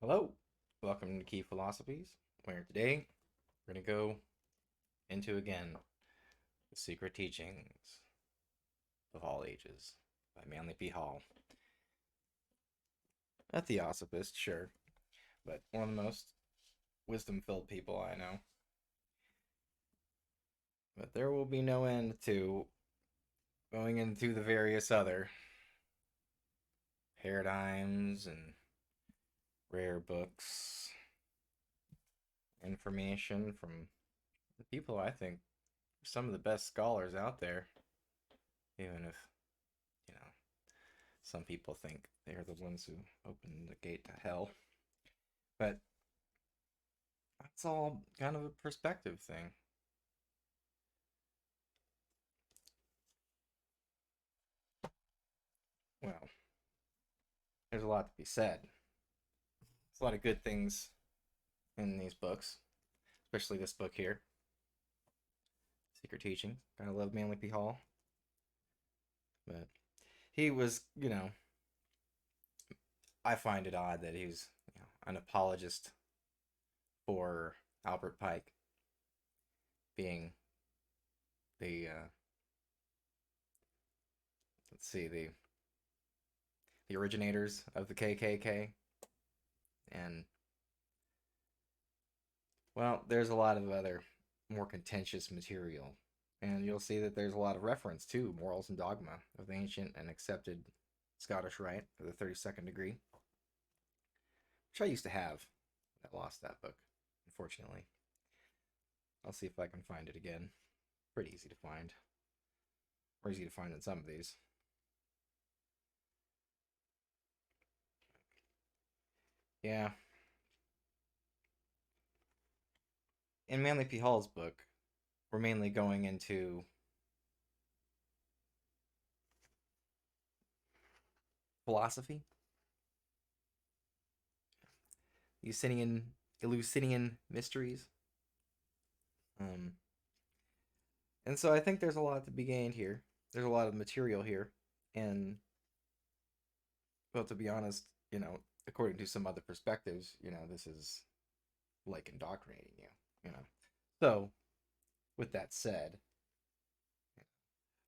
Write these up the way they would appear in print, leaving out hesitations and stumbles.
Hello, welcome to Key Philosophies, where today we're going to go into again the secret teachings of all ages by Manly P. Hall. A theosophist, sure, but one of the most wisdom filled people I know. But there will be no end to going into the various other paradigms and rare books, information from the people I think are some of the best scholars out there, even if, you know, some people think they're the ones who opened the gate to hell. But that's all kind of a perspective thing. Well, there's a lot to be said. There's a lot of good things in these books, especially this book here, Secret Teaching. Gotta love Manly P. Hall. But he was, I find it odd that he's an apologist for Albert Pike being the, let's see, the originators of the KKK. And, well, there's a lot of other more contentious material. And you'll see that there's a lot of reference to morals and dogma of the ancient and accepted Scottish Rite of the 32nd degree, which I used to have. I lost that book, unfortunately. I'll see if I can find it again. Pretty easy to find. More easy to find than some of these. Yeah. In Manly P. Hall's book, we're mainly going into philosophy, Eleusinian, Eleusinian mysteries. Um, and so I think there's a lot to be gained here. There's a lot of material here. And, well, to be honest, according to some other perspectives, this is like indoctrinating you. So, with that said,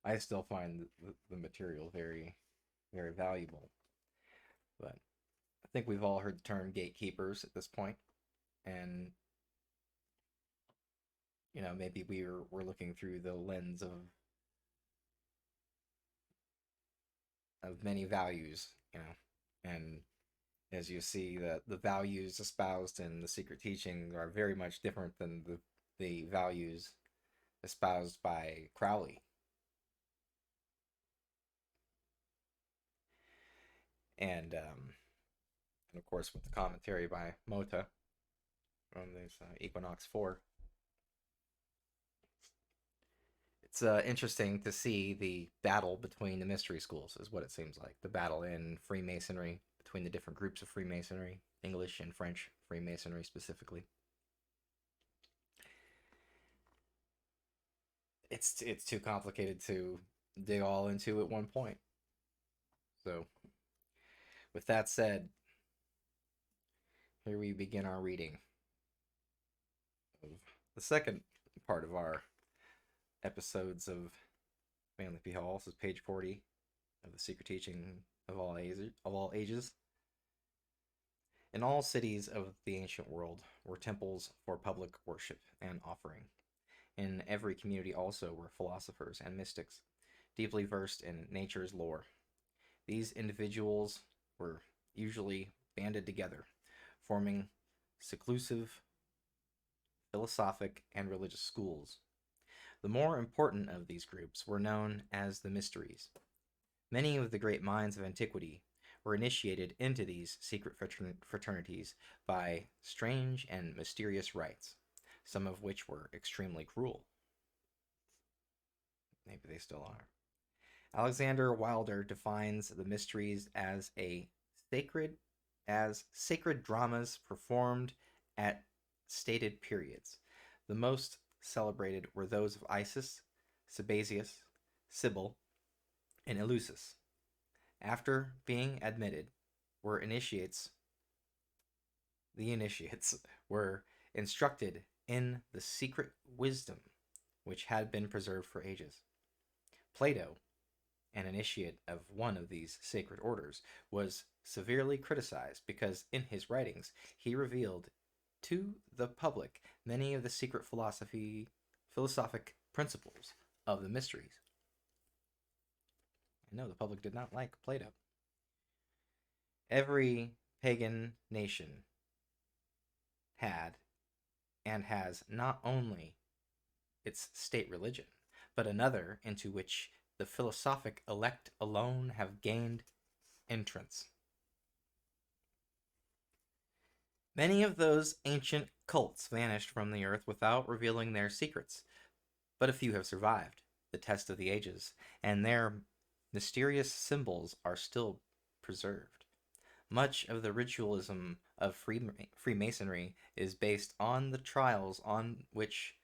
I still find the material very, very valuable. But I think we've all heard the term gatekeepers at this point, and maybe we're looking through the lens of many values, and as you see, the values espoused in the secret teaching are very much different than the values espoused by Crowley. And of course with the commentary by Mota on this Equinox 4. It's interesting to see the battle between the mystery schools, is what it seems like. The battle in Freemasonry between the different groups of Freemasonry, English and French Freemasonry specifically. It's too complicated to dig all into at one point. So, with that said, here we begin our reading of the second part of our episodes of Manly P. Hall. This is page 40 of the Secret Teaching of all ages. In all cities of the ancient world were temples for public worship and offering. In every community also were philosophers and mystics, deeply versed in nature's lore. These individuals were usually banded together, forming seclusive philosophic and religious schools. The more important of these groups were known as the mysteries. Many of the great minds of antiquity were initiated into these secret fraternities by strange and mysterious rites, some of which were extremely cruel. Maybe they still are. Alexander Wilder defines the mysteries sacred as sacred dramas performed at stated periods. The most celebrated were those of Isis, Sabazius, Cybele, and Eleusis. After being admitted, were initiates the initiates were instructed in the secret wisdom which had been preserved for ages. Plato, an initiate of one of these sacred orders, was severely criticized because in his writings he revealed to the public many of the secret philosophic principles of the mysteries. I know the public did not like Plato. Every pagan nation had and has not only its state religion, but another into which the philosophic elect alone have gained entrance. Many of those ancient cults vanished from the earth without revealing their secrets, but a few have survived the test of the ages, and their mysterious symbols are still preserved. Much of the ritualism of Freemasonry is based on the trials on which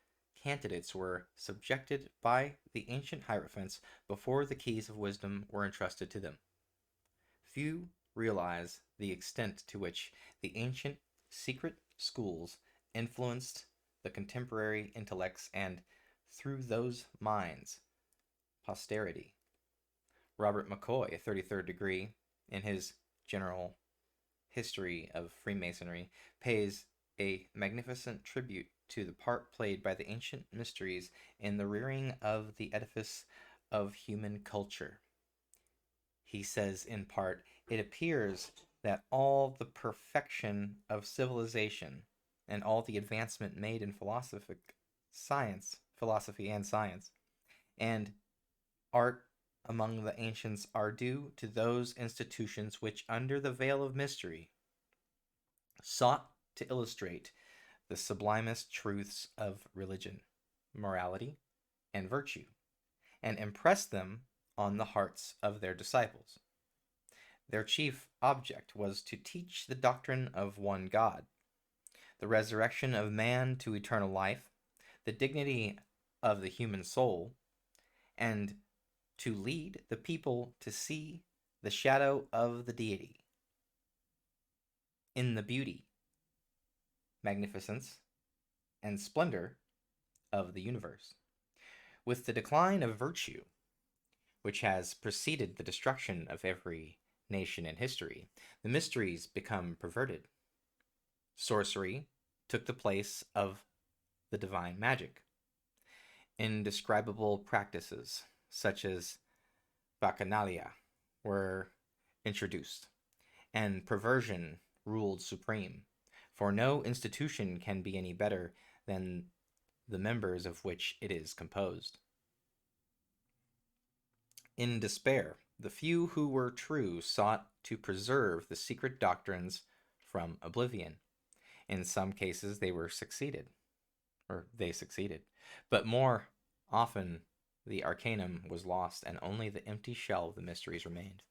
candidates were subjected by the ancient hierophants before the keys of wisdom were entrusted to them. Few realize the extent to which the ancient secret schools influenced the contemporary intellects and, through those minds, posterity. Robert McCoy, a 33rd degree, in his General History of Freemasonry, pays a magnificent tribute to the part played by the ancient mysteries in the rearing of the edifice of human culture. He says, in part, it appears that all the perfection of civilization and all the advancement made in philosophy and science, and art among the ancients are due to those institutions which, under the veil of mystery, sought to illustrate the sublimest truths of religion, morality, and virtue, and impress them on the hearts of their disciples. Their chief object was to teach the doctrine of one God, the resurrection of man to eternal life, the dignity of the human soul, and to lead the people to see the shadow of the deity in the beauty, magnificence, and splendor of the universe. With the decline of virtue, which has preceded the destruction of every nation in history, the mysteries become perverted. Sorcery took the place of the divine magic. Indescribable practices, such as bacchanalia, were introduced, and perversion ruled supreme, for no institution can be any better than the members of which it is composed. In despair, the few who were true sought to preserve the secret doctrines from oblivion. In some cases, they succeeded, but more often the arcanum was lost and only the empty shell of the mysteries remained.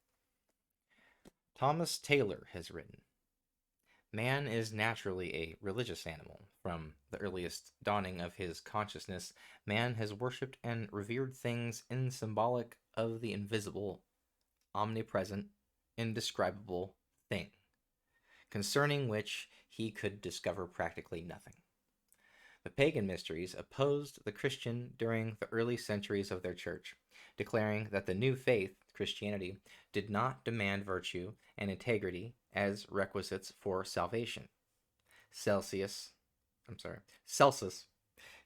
Thomas Taylor has written, "Man is naturally a religious animal. From the earliest dawning of his consciousness, man has worshipped and revered things symbolic of the invisible, omnipresent, indescribable thing, concerning which he could discover practically nothing. The pagan mysteries opposed the Christian during the early centuries of their church, declaring that the new faith, Christianity, did not demand virtue and integrity as requisites for salvation. Celsus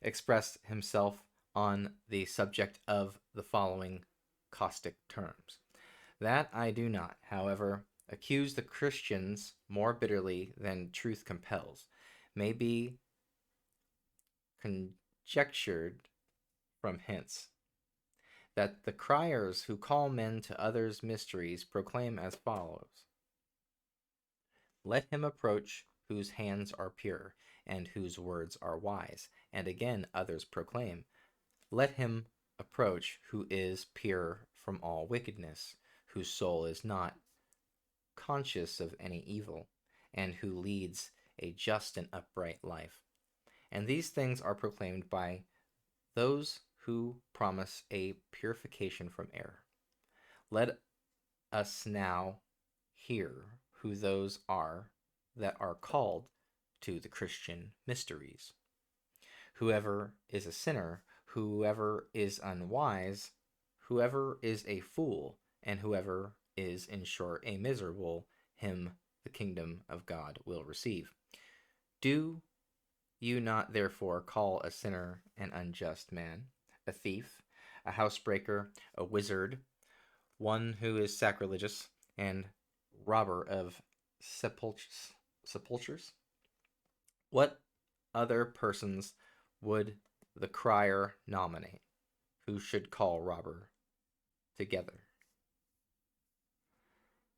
expressed himself on the subject of the following caustic terms: that I do not, however, accuse the Christians more bitterly than truth compels, may be conjectured from hence, that the criers who call men to others' mysteries proclaim as follows: let him approach whose hands are pure, and whose words are wise. And again others proclaim, let him approach who is pure from all wickedness, whose soul is not conscious of any evil, and who leads a just and upright life. And these things are proclaimed by those who promise a purification from error. Let us now hear who those are that are called to the Christian mysteries. Whoever is a sinner, whoever is unwise, whoever is a fool, and whoever is, in short, a miserable, him the kingdom of God will receive. Do you not therefore call a sinner an unjust man, a thief, a housebreaker, a wizard, one who is sacrilegious, and robber of sepulchres? What other persons would the crier nominate, who should call robber together?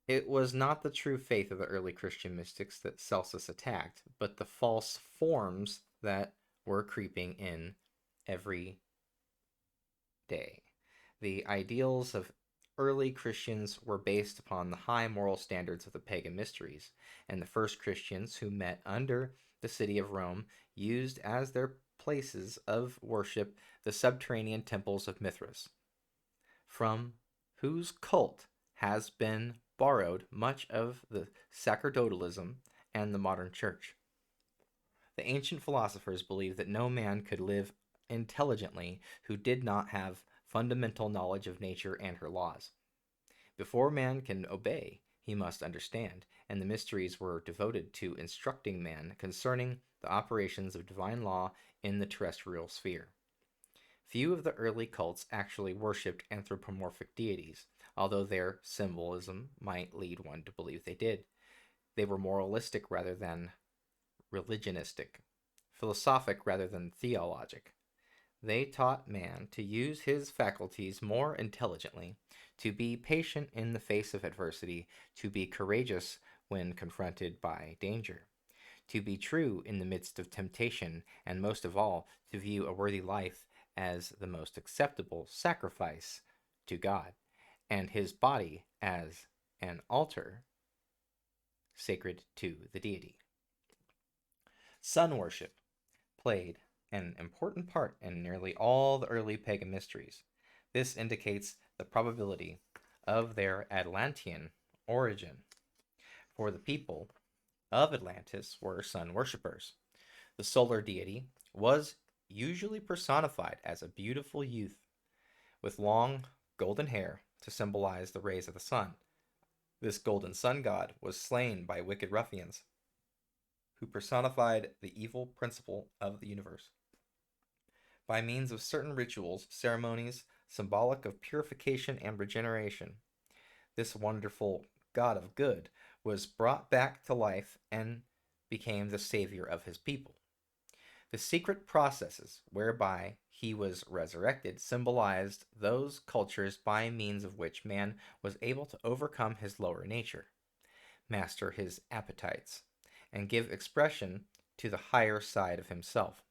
It was not the true faith of the early Christian mystics that Celsus attacked, but the false forms that were creeping in every day. The ideals of early Christians were based upon the high moral standards of the pagan mysteries, and the first Christians who met under the city of Rome used as their places of worship the subterranean temples of Mithras, from whose cult has been borrowed much of the sacerdotalism and the modern church. The ancient philosophers believed that no man could live intelligently who did not have fundamental knowledge of nature and her laws. Before man can obey, he must understand, and the mysteries were devoted to instructing man concerning the operations of divine law in the terrestrial sphere. Few of the early cults actually worshipped anthropomorphic deities, although their symbolism might lead one to believe they did. They were moralistic rather than religionistic, philosophic rather than theologic. They taught man to use his faculties more intelligently, to be patient in the face of adversity, to be courageous when confronted by danger, to be true in the midst of temptation, and most of all, to view a worthy life as the most acceptable sacrifice to God, and his body as an altar sacred to the deity. Sun worship played an important part in nearly all the early pagan mysteries. This indicates the probability of their Atlantean origin, for the people of Atlantis were sun worshippers. The solar deity was usually personified as a beautiful youth with long golden hair to symbolize the rays of the sun. This golden sun god was slain by wicked ruffians who personified the evil principle of the universe. By means of certain rituals, ceremonies, symbolic of purification and regeneration, this wonderful god of good was brought back to life and became the savior of his people. The secret processes whereby he was resurrected symbolized those cultures by means of which man was able to overcome his lower nature, master his appetites, and give expression to the higher side of himself.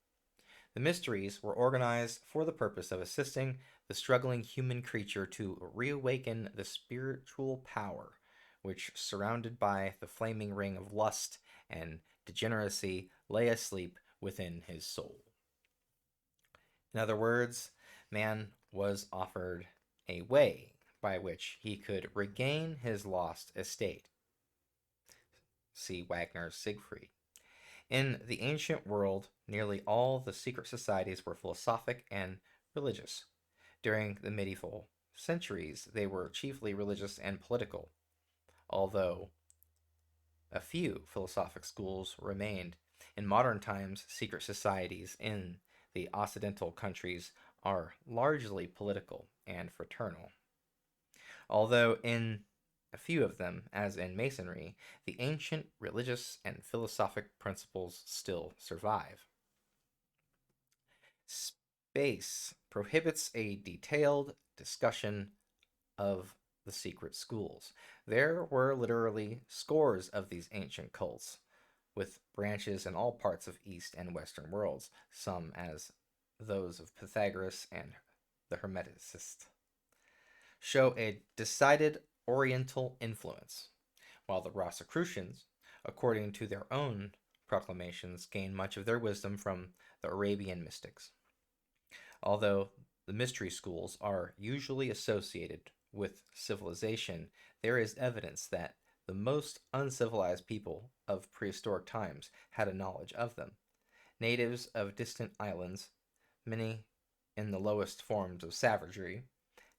The mysteries were organized for the purpose of assisting the struggling human creature to reawaken the spiritual power which, surrounded by the flaming ring of lust and degeneracy, lay asleep within his soul. In other words, man was offered a way by which he could regain his lost estate. See Wagner's Siegfried. In the ancient world, nearly all the secret societies were philosophic and religious. During the medieval centuries, they were chiefly religious and political, although a few philosophic schools remained. In modern times, secret societies in the Occidental countries are largely political and fraternal. Although in a few of them, as in Masonry, the ancient religious and philosophic principles still survive. Space prohibits a detailed discussion of the secret schools. There were literally scores of these ancient cults, with branches in all parts of East and Western worlds, some as those of Pythagoras and the Hermeticists, show a decided Oriental influence, while the Rosicrucians, according to their own proclamations, gained much of their wisdom from the Arabian mystics. Although the mystery schools are usually associated with civilization, there is evidence that the most uncivilized people of prehistoric times had a knowledge of them. Natives of distant islands, many in the lowest forms of savagery,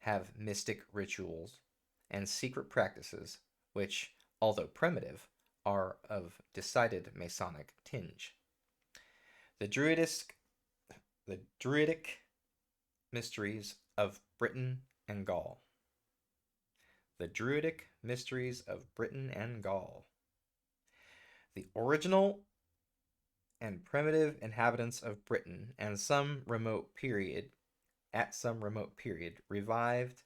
have mystic rituals and secret practices which, although primitive, are of decided Masonic tinge. The Druidic, the Druidic mysteries of Britain and Gaul. The Druidic mysteries of Britain and Gaul. The original and primitive inhabitants of Britain and some remote period revived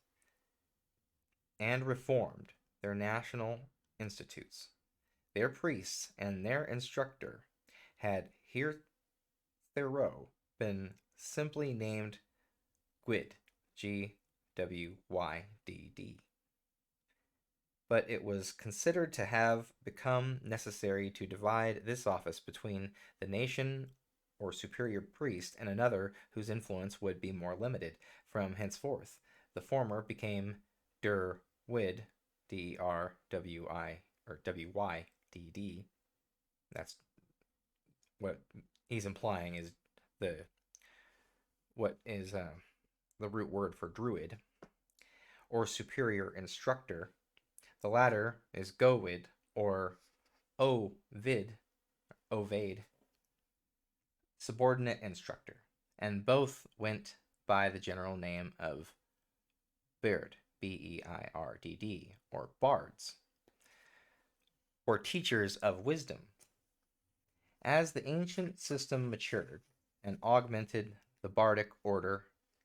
and reformed their national institutes. Their priests and their instructor had hitherto been simply named Gwyd, Gwydd, but it was considered to have become necessary to divide this office between the nation or superior priest and another whose influence would be more limited. From henceforth, the former became Der Wyd, Drwi or Wydd. That's what he's implying is the what is the root word for druid, or superior instructor. The latter is Gowid or Ovid, subordinate instructor, and both went by the general name of Beird, Beirdd, or bards, or teachers of wisdom. As the ancient system matured and augmented, the bardic order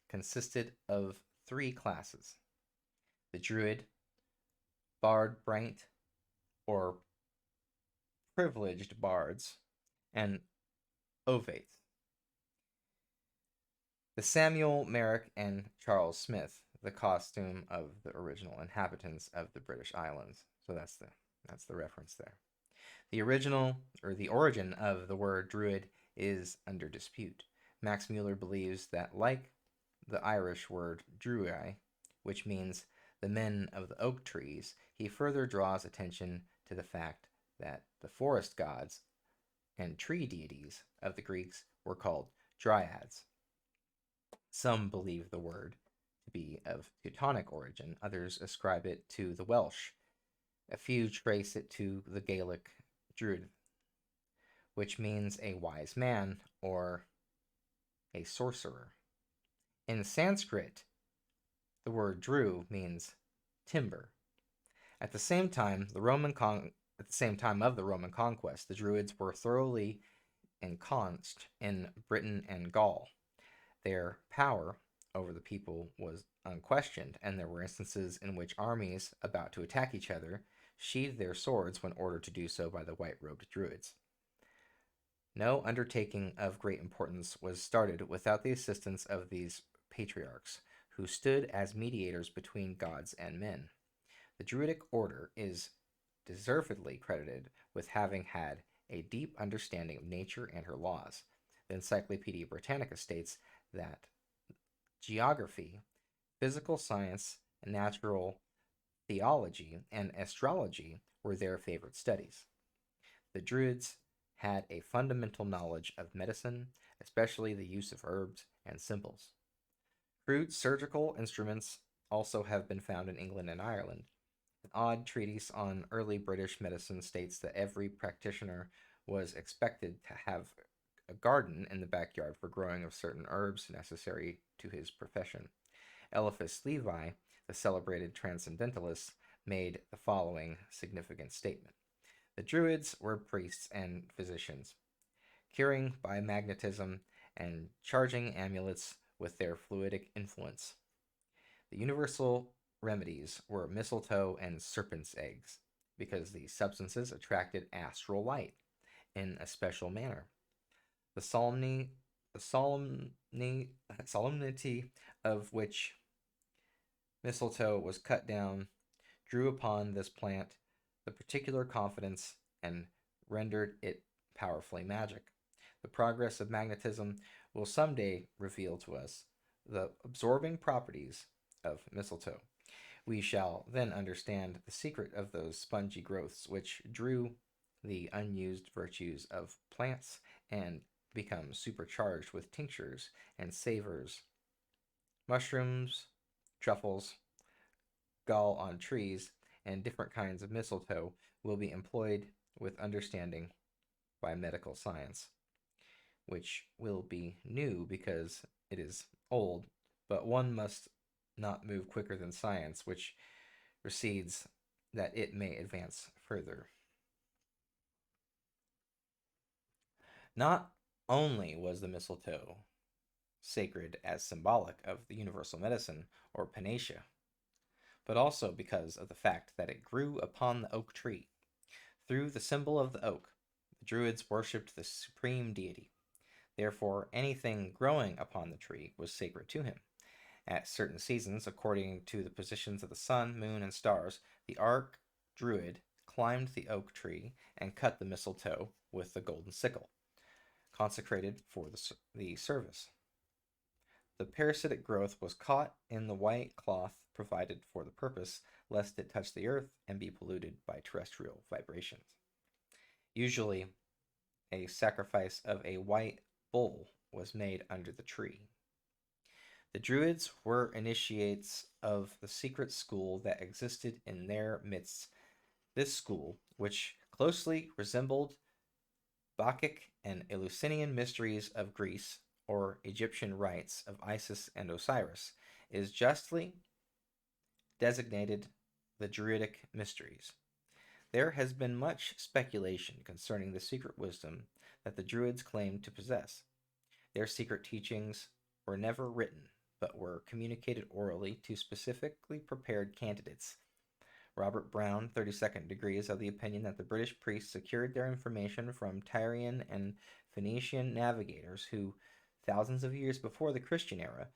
consisted of three classes: the druid, bard-bright, or privileged bards, and ovates. The Samuel Merrick and Charles Smith, the costume of the original inhabitants of the British Islands. So that's the reference there. The origin of the word druid is under dispute. Max Mueller believes that, like the Irish word druidai, which means the men of the oak trees, he further draws attention to the fact that the forest gods and tree deities of the Greeks were called dryads. Some believe the word to be of Teutonic origin, others ascribe it to the Welsh. A few trace it to the Gaelic druid, which means a wise man or a sorcerer. In Sanskrit, the word dru means timber. At the same time of the Roman conquest, the Druids were thoroughly ensconced in Britain and Gaul. Their power over the people was unquestioned, and there were instances in which armies about to attack each other sheathed their swords when ordered to do so by the white-robed Druids. No undertaking of great importance was started without the assistance of these patriarchs, who stood as mediators between gods and men. The Druidic order is deservedly credited with having had a deep understanding of nature and her laws. The Encyclopedia Britannica states that geography, physical science, natural theology, and astrology were their favorite studies. The Druids had a fundamental knowledge of medicine, especially the use of herbs and symbols. Crude surgical instruments also have been found in England and Ireland. An odd treatise on early British medicine states that every practitioner was expected to have a garden in the backyard for growing of certain herbs necessary to his profession. Eliphas Levi, the celebrated transcendentalist, made the following significant statement: the Druids were priests and physicians, curing by magnetism and charging amulets with their fluidic influence. The universal remedies were mistletoe and serpent's eggs, because these substances attracted astral light in a special manner. The solemnity of which mistletoe was cut down drew upon this plant the particular confidence and rendered it powerfully magic. The progress of magnetism will someday reveal to us the absorbing properties of mistletoe. We shall then understand the secret of those spongy growths which drew the unused virtues of plants and become supercharged with tinctures and savors. Mushrooms, truffles, gall on trees, and different kinds of mistletoe will be employed with understanding by medical science, which will be new because it is old, but one must not move quicker than science, which recedes that it may advance further. Not only was the mistletoe sacred as symbolic of the universal medicine, or panacea, but also because of the fact that it grew upon the oak tree. Through the symbol of the oak, the Druids worshipped the supreme deity. Therefore, anything growing upon the tree was sacred to him. At certain seasons, according to the positions of the sun, moon, and stars, the arch druid climbed the oak tree and cut the mistletoe with the golden sickle, consecrated for the service. The parasitic growth was caught in the white cloth provided for the purpose, lest it touch the earth and be polluted by terrestrial vibrations. Usually, a sacrifice of a white bull was made under the tree. The Druids were initiates of the secret school that existed in their midst. This school, which closely resembled Bacchic and Eleusinian mysteries of Greece, or Egyptian rites of Isis and Osiris, is justly designated the Druidic mysteries. There has been much speculation concerning the secret wisdom that the Druids claimed to possess. Their secret teachings were never written, but were communicated orally to specifically prepared candidates. Robert Brown, 32nd degree, is of the opinion that the British priests secured their information from Tyrian and Phoenician navigators who, thousands of years before the Christian era,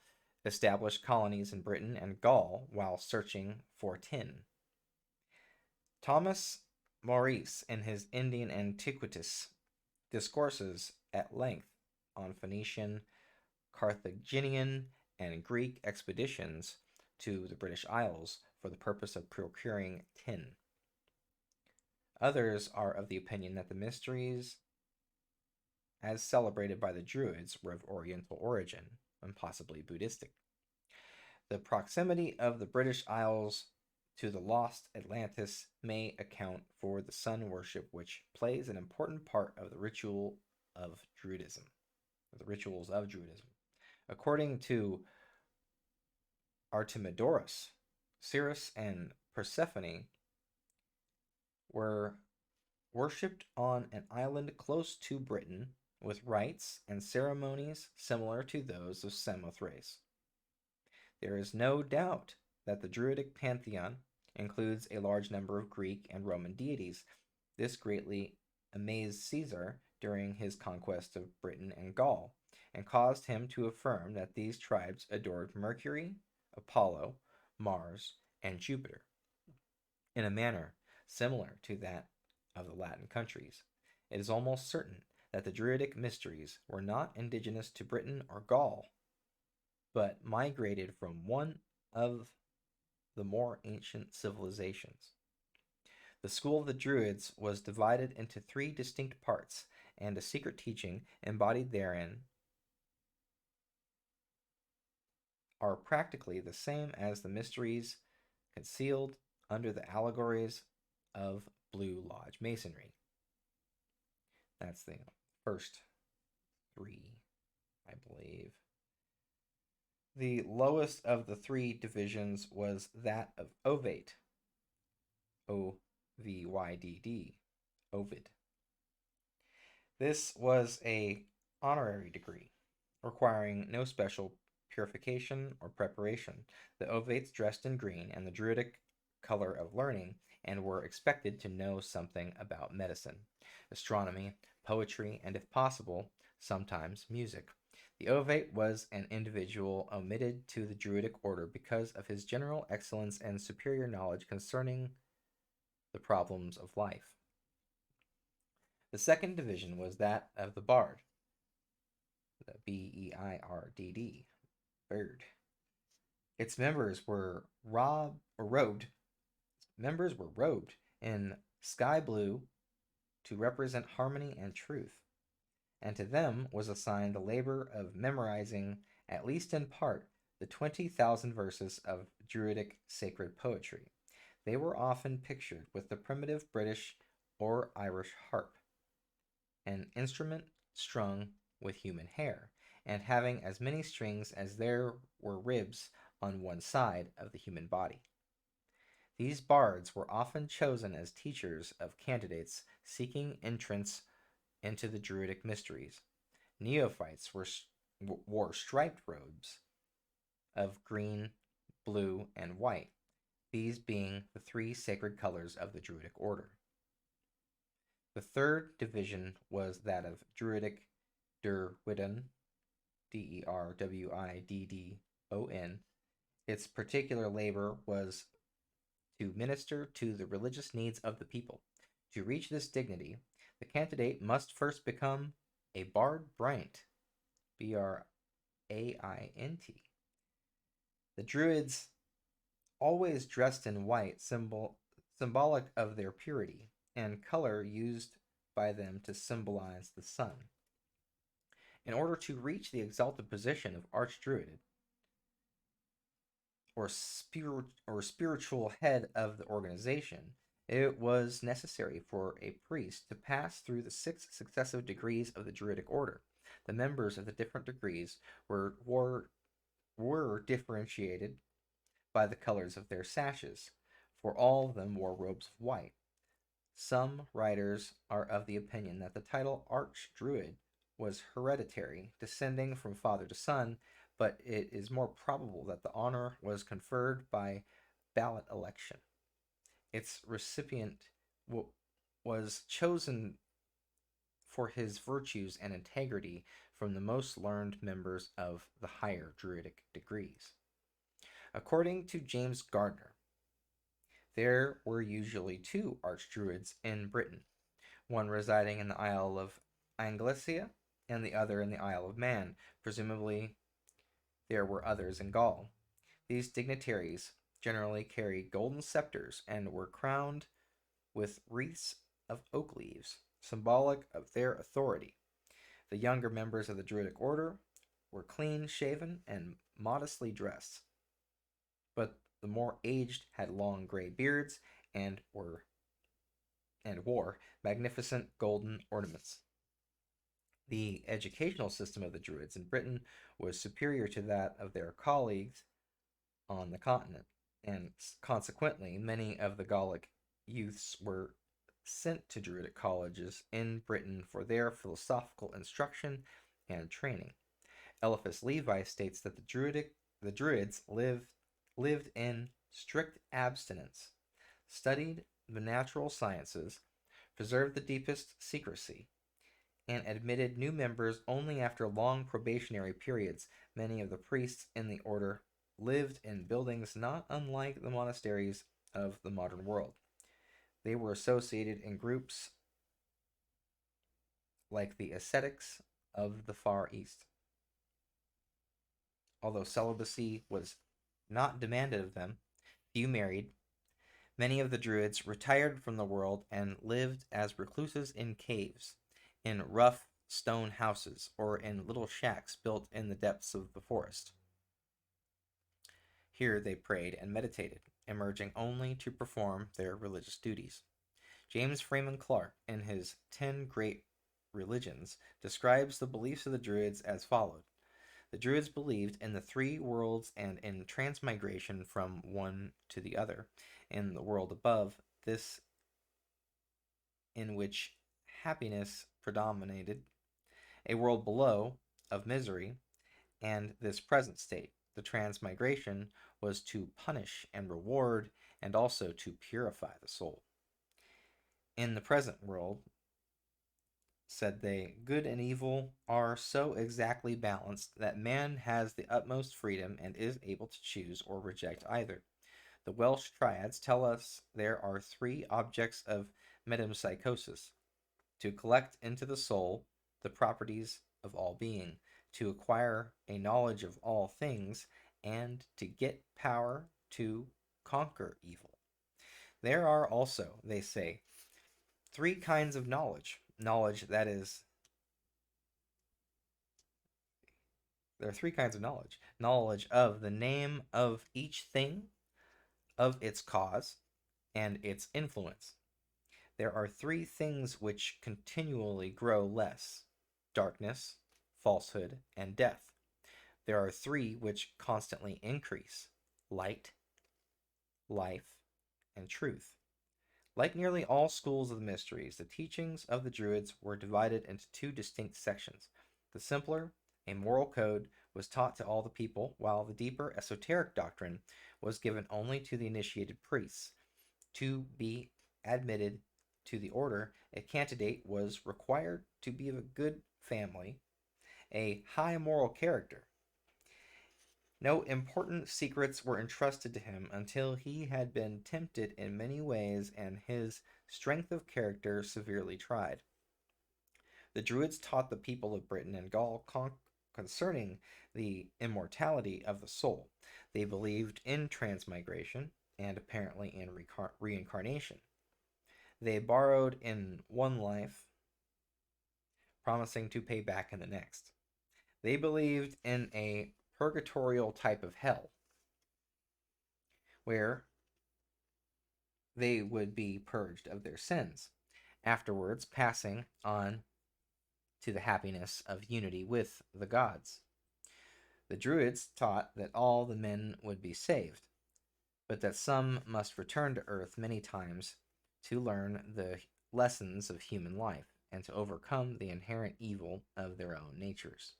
established colonies in Britain and Gaul while searching for tin. Thomas Maurice, in his Indian Antiquities, discourses at length on Phoenician, Carthaginian, and Greek expeditions to the British Isles for the purpose of procuring tin. Others are of the opinion that the mysteries, as celebrated by the Druids, were of Oriental origin, and possibly Buddhistic. The proximity of the British Isles to the lost Atlantis may account for the sun worship, which plays an important part of the ritual of Druidism, or the rituals of Druidism. According to Artemidorus, Ceres and Persephone were worshipped on an island close to Britain with rites and ceremonies similar to those of Samothrace. There is no doubt that the Druidic pantheon includes a large number of Greek and Roman deities. This greatly amazed Caesar during his conquest of Britain and Gaul, and caused him to affirm that these tribes adored Mercury, Apollo, Mars, and Jupiter, in a manner similar to that of the Latin countries. It is almost certain that the Druidic mysteries were not indigenous to Britain or Gaul, but migrated from one of the more ancient civilizations. The school of the Druids was divided into three distinct parts, and a secret teaching embodied therein are practically the same as the mysteries concealed under the allegories of Blue Lodge Masonry. That's the first three, I believe. The lowest of the three divisions was that of Ovate, O-V-Y-D-D, Ovid. This was a honorary degree, requiring no special purification or preparation. The Ovates dressed in green and the Druidic color of learning, and were expected to know something about medicine, astronomy, poetry, and if possible, sometimes music. The Ovate was an individual omitted to the Druidic order because of his general excellence and superior knowledge concerning the problems of life. The second division was that of the Bard, the B-E-I-R-D-D, bird. Its members were robed. Members were robed in sky blue to represent harmony and truth, and to them was assigned the labor of memorizing, at least in part, the 20,000 verses of Druidic sacred poetry. They were often pictured with the primitive British or Irish harp, an instrument strung with human hair, and having as many strings as there were ribs on one side of the human body. These bards were often chosen as teachers of candidates seeking entrance into the Druidic mysteries. Neophytes wore striped robes of green, blue, and white, these being the three sacred colors of the Druidic order. The third division was that of Druidic Derwidon, Derwiddon. Its particular labor was to minister to the religious needs of the people. To reach this dignity, the candidate must first become a bard braint, Braint. The Druids always dressed in white, symbolic of their purity, and color used by them to symbolize the sun. In order to reach the exalted position of Archdruid, or spiritual head of the organization, it was necessary for a priest to pass through the 6 successive degrees of the Druidic order. The members of the different degrees were differentiated by the colors of their sashes, for all of them wore robes of white. Some writers are of the opinion that the title Archdruid was hereditary, descending from father to son, but it is more probable that the honor was conferred by ballot election. Its recipient was chosen for his virtues and integrity from the most learned members of the higher Druidic degrees. According to James Gardner, there were usually 2 archdruids in Britain, one residing in the Isle of Anglesea and the other in the Isle of Man. Presumably, there were others in Gaul. These dignitaries generally carried golden scepters and were crowned with wreaths of oak leaves, symbolic of their authority. The younger members of the Druidic order were clean shaven and modestly dressed, but the more aged had long gray beards and wore magnificent golden ornaments. The educational system of the Druids in Britain was superior to that of their colleagues on the continent, and consequently, many of the Gallic youths were sent to Druidic colleges in Britain for their philosophical instruction and training. Eliphas Levi states that the Druids lived in strict abstinence, studied the natural sciences, preserved the deepest secrecy, and admitted new members only after long probationary periods. Many of the priests in the order lived in buildings not unlike the monasteries of the modern world. They were associated in groups like the ascetics of the Far East. Although celibacy was not demanded of them, few married. Many of the Druids retired from the world and lived as recluses in caves, in rough stone houses, or in little shacks built in the depths of the forest. Here they prayed and meditated, emerging only to perform their religious duties. James Freeman Clarke, in his 10 Great Religions, describes the beliefs of the Druids as follows. The Druids believed in the 3 worlds and in transmigration from one to the other. In the world above, this in which happiness predominated, a world below of misery, and this present state. The transmigration was to punish and reward, and also to purify the soul. In the present world, said they, good and evil are so exactly balanced that man has the utmost freedom and is able to choose or reject either. The Welsh triads tell us there are 3 objects of metempsychosis: to collect into the soul the properties of all being, to acquire a knowledge of all things, and to get power to conquer evil. There are also, they say, three kinds of knowledge. Knowledge that is, there are three kinds of knowledge: knowledge of the name of each thing, of its cause, and its influence. There are three things which continually grow less: darkness, falsehood, and death. There are three which constantly increase: light, life, and truth. Like nearly all schools of the mysteries, the teachings of the Druids were divided into two distinct sections. The simpler, a moral code, was taught to all the people, while the deeper esoteric doctrine was given only to the initiated priests. To be admitted to the order, a candidate was required to be of a good family, a high moral character. No important secrets were entrusted to him until he had been tempted in many ways and his strength of character severely tried. The Druids taught the people of Britain and Gaul concerning the immortality of the soul. They believed in transmigration and apparently in reincarnation. They borrowed in one life, promising to pay back in the next. They believed in a purgatorial type of hell, where they would be purged of their sins, afterwards passing on to the happiness of unity with the gods. The Druids taught that all the men would be saved, but that some must return to earth many times to learn the lessons of human life and to overcome the inherent evil of their own natures.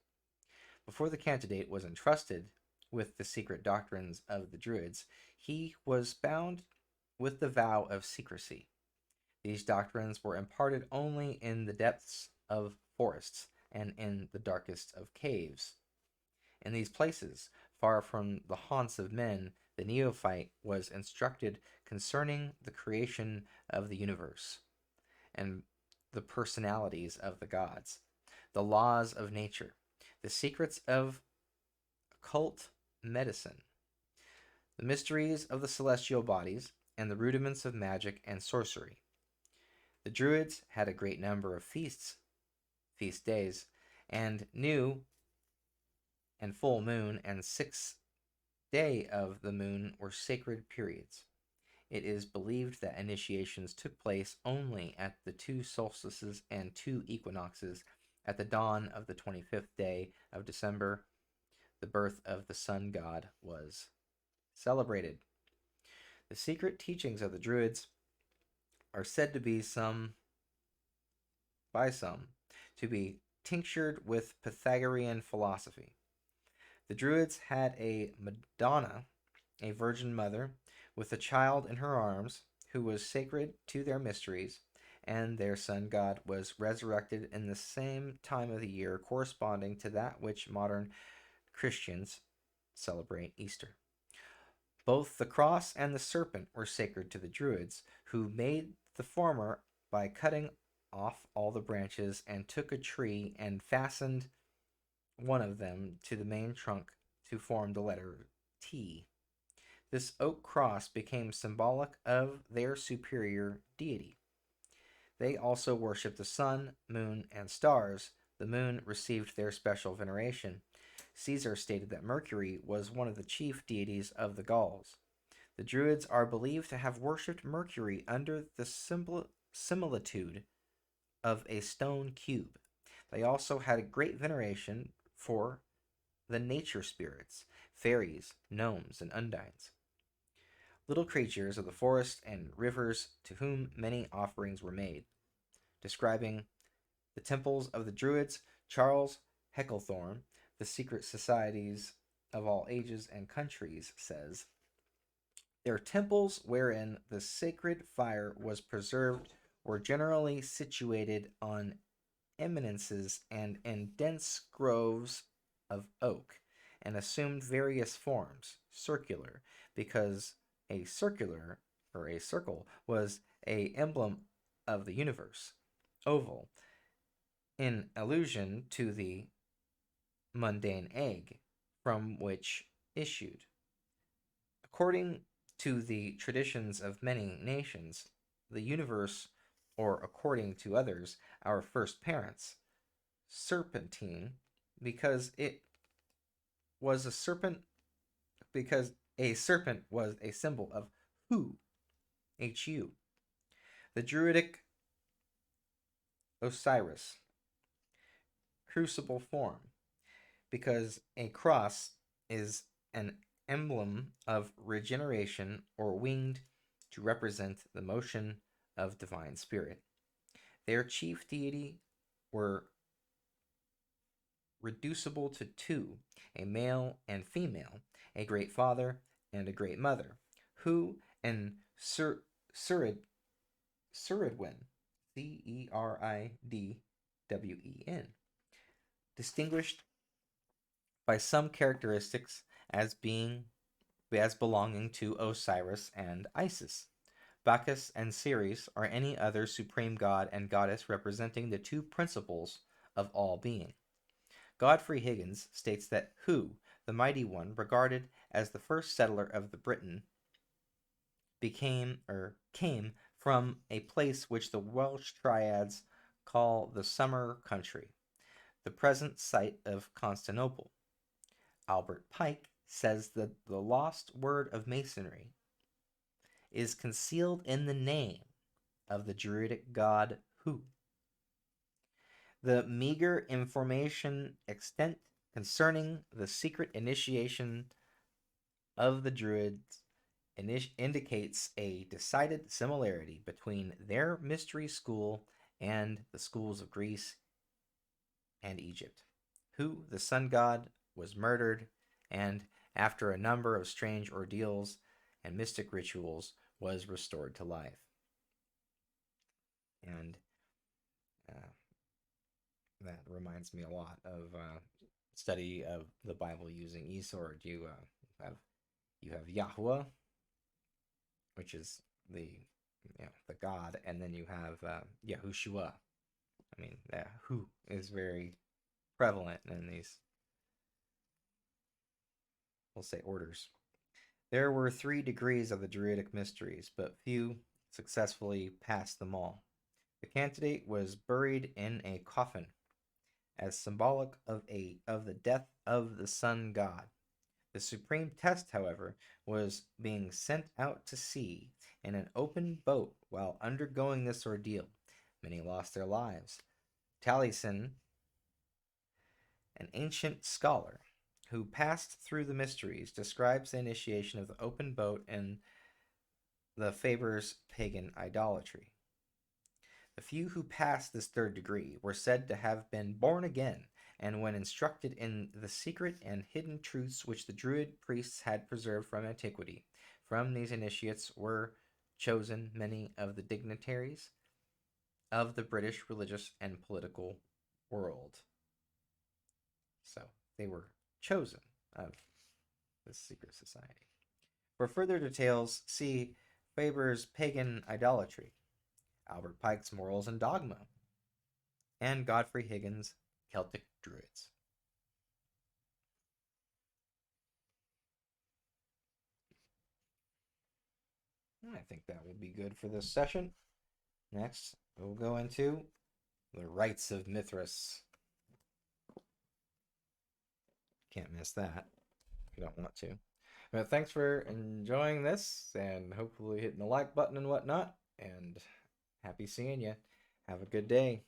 Before the candidate was entrusted with the secret doctrines of the Druids, he was bound with the vow of secrecy. These doctrines were imparted only in the depths of forests and in the darkest of caves. In these places, far from the haunts of men, the neophyte was instructed concerning the creation of the universe and the personalities of the gods, the laws of nature, the secrets of occult medicine, the mysteries of the celestial bodies, and the rudiments of magic and sorcery. The Druids had a great number of feast days, and new and full moon and 6th day of the moon were sacred periods. It is believed that initiations took place only at the two solstices and two equinoxes. At the dawn of the 25th day of December, the birth of the sun god was celebrated. The secret teachings of the Druids are said to be by some to be tinctured with Pythagorean philosophy. The Druids had a Madonna, a virgin mother, with a child in her arms, who was sacred to their mysteries, and their sun god was resurrected in the same time of the year corresponding to that which modern Christians celebrate Easter. Both the cross and the serpent were sacred to the Druids, who made the former by cutting off all the branches and took a tree and fastened one of them to the main trunk to form the letter T. This oak cross became symbolic of their superior deity. They also worshipped the sun, moon, and stars. The moon received their special veneration. Caesar stated that Mercury was one of the chief deities of the Gauls. The Druids are believed to have worshipped Mercury under the similitude of a stone cube. They also had a great veneration for the nature spirits, fairies, gnomes, and undines, little creatures of the forest and rivers to whom many offerings were made. Describing the temples of the Druids, Charles Hecklethorne, The Secret Societies of All Ages and Countries, says, "Their temples wherein the sacred fire was preserved were generally situated on eminences and in dense groves of oak, and assumed various forms, circular, because a circular or a circle was a emblem of the universe, oval, in allusion to the mundane egg, from which issued. According to the traditions of many nations, the universe, or according to others, our first parents, serpentine, because it was a serpent, because a serpent was a symbol of Hu, Hu, the Druidic Osiris, crucible form, because a cross is an emblem of regeneration or winged to represent the motion of divine spirit. Their chief deity were reducible to two, a male and female, a great father and a great mother, who and Suridwen, Ceridwen, distinguished by some characteristics as belonging to Osiris and Isis. Bacchus and Ceres are any other supreme god and goddess representing the two principles of all being. Godfrey Higgins states that Hu, the mighty one, regarded as the first settler of the Britain, came from a place which the Welsh triads call the Summer Country, the present site of Constantinople. Albert Pike says that the lost word of masonry is concealed in the name of the Druidic god Hu. The meager information extant concerning the secret initiation of the Druids indicates a decided similarity between their mystery school and the schools of Greece and Egypt. Hu, the sun god, was murdered, and after a number of strange ordeals and mystic rituals, was restored to life. And that reminds me a lot of study of the Bible using eSword. You have Yahweh, which is the God, and then you have Yahushua. I mean, Hu is very prevalent in these, we'll say, orders. There were 3 degrees of the Druidic mysteries, but few successfully passed them all. The candidate was buried in a coffin, as symbolic of the death of the sun god. The supreme test, however, was being sent out to sea in an open boat while undergoing this ordeal. Many lost their lives. Taliesin, an ancient scholar who passed through the mysteries, describes the initiation of the open boat in the Faber's pagan idolatry. The few who passed this 3rd degree were said to have been born again, and when instructed in the secret and hidden truths which the Druid priests had preserved from antiquity, from these initiates were chosen many of the dignitaries of the British religious and political world. So they were chosen of this secret society. For further details, see Faber's Pagan Idolatry, Albert Pike's Morals and Dogma, and Godfrey Higgins' Celtic Druids. I think that will be good for this session. Next, we'll go into the Rites of Mithras. Can't miss that if you don't want to. But thanks for enjoying this and hopefully hitting the like button and whatnot. And happy seeing you. Have a good day.